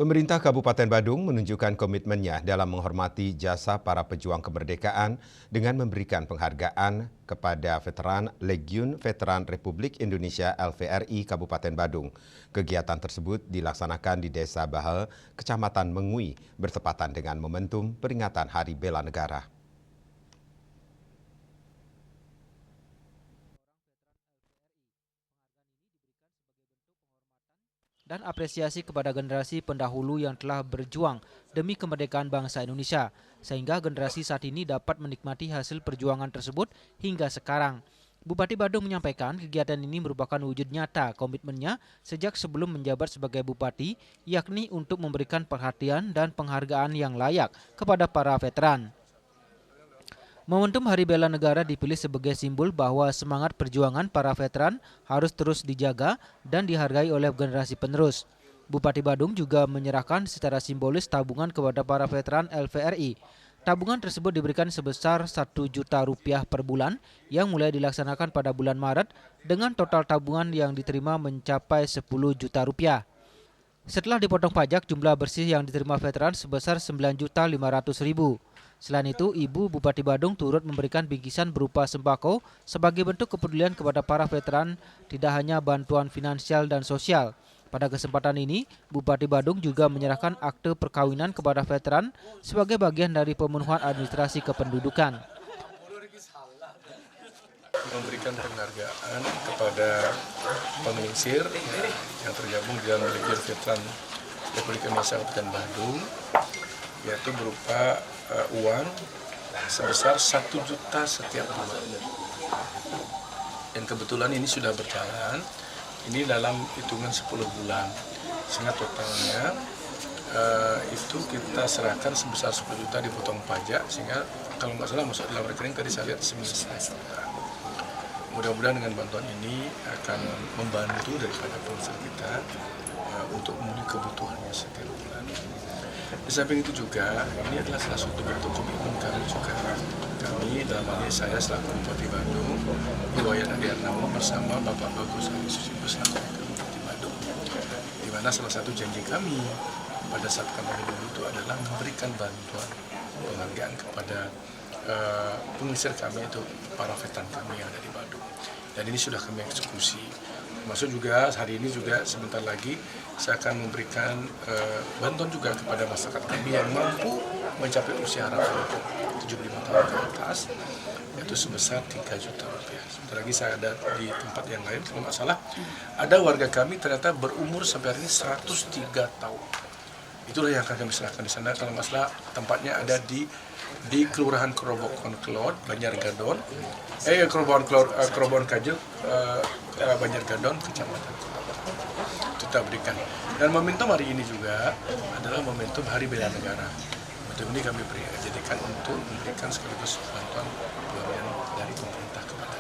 Pemerintah Kabupaten Badung menunjukkan komitmennya dalam menghormati jasa para pejuang kemerdekaan dengan memberikan penghargaan kepada veteran Legiun Veteran Republik Indonesia LVRI Kabupaten Badung. Kegiatan tersebut dilaksanakan di Desa Bahel, Kecamatan Mengui, bertepatan dengan momentum peringatan Hari Bela Negara. Dan apresiasi kepada generasi pendahulu yang telah berjuang demi kemerdekaan bangsa Indonesia, sehingga generasi saat ini dapat menikmati hasil perjuangan tersebut hingga sekarang. Bupati Badung menyampaikan kegiatan ini merupakan wujud nyata komitmennya sejak sebelum menjabat sebagai bupati, yakni untuk memberikan perhatian dan penghargaan yang layak kepada para veteran. Momentum Hari Bela Negara dipilih sebagai simbol bahwa semangat perjuangan para veteran harus terus dijaga dan dihargai oleh generasi penerus. Bupati Badung juga menyerahkan secara simbolis tabungan kepada para veteran LVRI. Tabungan tersebut diberikan sebesar Rp1 juta per bulan yang mulai dilaksanakan pada bulan Maret dengan total tabungan yang diterima mencapai Rp10 juta. Setelah dipotong pajak, jumlah bersih yang diterima veteran sebesar Rp9.500.000. Selain itu, Ibu Bupati Badung turut memberikan bingkisan berupa sembako sebagai bentuk kepedulian kepada para veteran, tidak hanya bantuan finansial dan sosial. Pada kesempatan ini, Bupati Badung juga menyerahkan akte perkawinan kepada veteran sebagai bagian dari pemenuhan administrasi kependudukan. Memberikan penghargaan kepada penginsir yang tergabung di dalam Legiun Veteran Republik Indonesia Kabupaten Badung, yaitu berupa uang sebesar Rp1 juta setiap bulan. Dan kebetulan ini sudah berjalan, ini dalam hitungan 10 bulan, sehingga totalnya itu kita serahkan sebesar 10 juta dipotong pajak, sehingga kalau nggak salah masuk dalam rekening tadi saya lihat 9,5 juta. Mudah-mudahan dengan bantuan ini akan membantu daripada pengusaha kita untuk memenuhi kebutuhannya setiap bulan. Di samping itu juga, ini adalah salah satu bentuk komitmen kami juga. Kami dalam hal ini saya selaku Bupati Badung, Iwayan Adiarnamo bersama Bapak Bagus Ali Susilo selaku Bupati Badung. Di mana salah satu janji kami pada saat kampanye dulu itu adalah memberikan bantuan penghargaan kepada pengisir kami, itu para veteran kami yang ada di Badung. Dan ini sudah kami eksekusi. Termasuk juga hari ini juga sebentar lagi saya akan memberikan bantuan juga kepada masyarakat kami yang mampu mencapai usia harapan 75 tahun ke atas, yaitu sebesar Rp3 juta. Sebentar lagi saya ada di tempat yang lain, kalau nggak salah ada warga kami ternyata berumur sampai hari ini 103 tahun. Itulah yang akan kami serahkan di sana. Kalau nggak salah tempatnya ada di Kelurahan Kerobon Klod, Banjargadon, Kerobon Kajel, Banjargadon, Kecamatan Kota. Itu kita berikan. Dan momentum hari ini juga adalah momentum Hari Bela Negara. Momentum ini kami jadikan untuk memberikan sekaligus bantuan pemberian dari pemerintah kepada.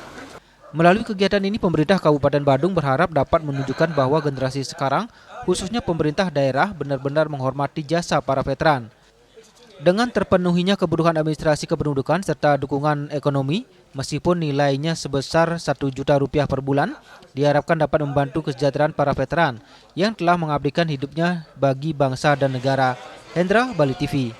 Melalui kegiatan ini, pemerintah Kabupaten Badung berharap dapat menunjukkan bahwa generasi sekarang, khususnya pemerintah daerah, benar-benar menghormati jasa para veteran. Dengan terpenuhinya kebutuhan administrasi kependudukan serta dukungan ekonomi, meskipun nilainya sebesar Rp1 juta per bulan, diharapkan dapat membantu kesejahteraan para veteran yang telah mengabdikan hidupnya bagi bangsa dan negara. Hendra, Bali TV.